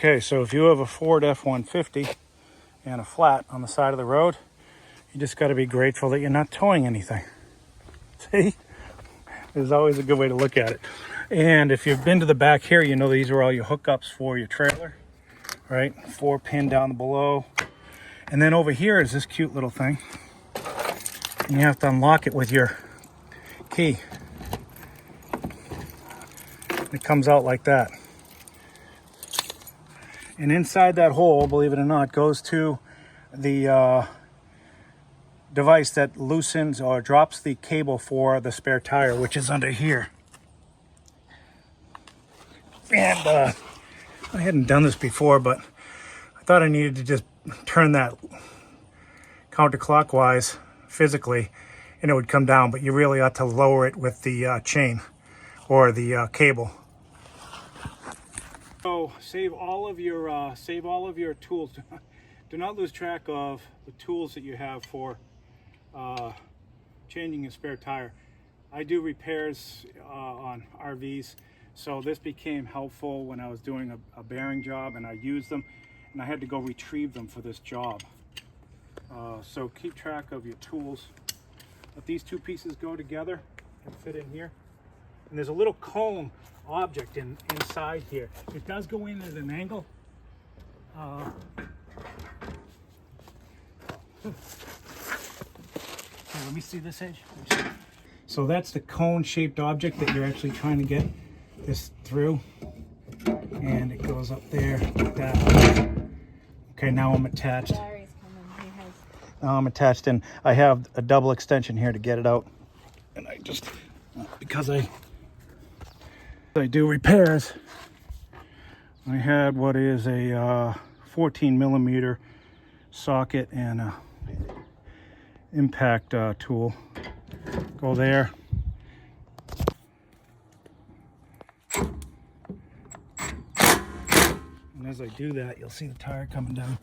Okay, so if you have a Ford F-150 and a flat on the side of the road, you just got to be grateful that you're not towing anything. See? There's always a good way to look at it. And if you've been to the back here, you know these are all your hookups for your trailer, right? 4-pin down below. And then over here is this cute little thing. And you have to unlock it with your key. It comes out like that. And inside that hole, believe it or not, goes to the device that loosens or drops the cable for the spare tire, which is under here. And I hadn't done this before, but I thought I needed to just turn that counterclockwise physically and it would come down, but you really ought to lower it with the chain or the cable. So save all of your tools. Do not lose track of the tools that you have for changing a spare tire. I do repairs on RVs, so this became helpful when I was doing a bearing job, and I used them, and I had to go retrieve them for this job. So keep track of your tools. Let these two pieces go together and fit in here. And there's a little cone object inside here. It does go in at an angle. Let me see this edge. So that's the cone-shaped object that you're actually trying to get this through. And it goes up there like that. Okay, now I'm attached. Now I'm attached, and I have a double extension here to get it out. And I just, because I do repairs, I had what is a 14 millimeter socket and a impact tool. Go there. And as I do that, you'll see the tire coming down.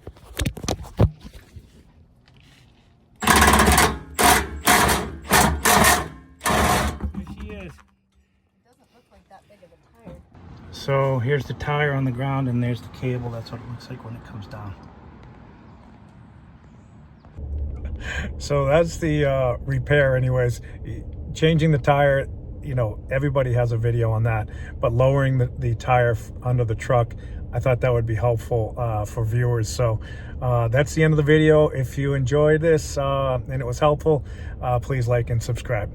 So here's the tire on the ground, and there's the cable. That's what it looks like when it comes down. So that's the repair anyways. Changing the tire, you know, everybody has a video on that, but lowering the tire under the truck, I thought that would be helpful for viewers. So that's the end of the video. If you enjoyed this and it was helpful, please like and subscribe.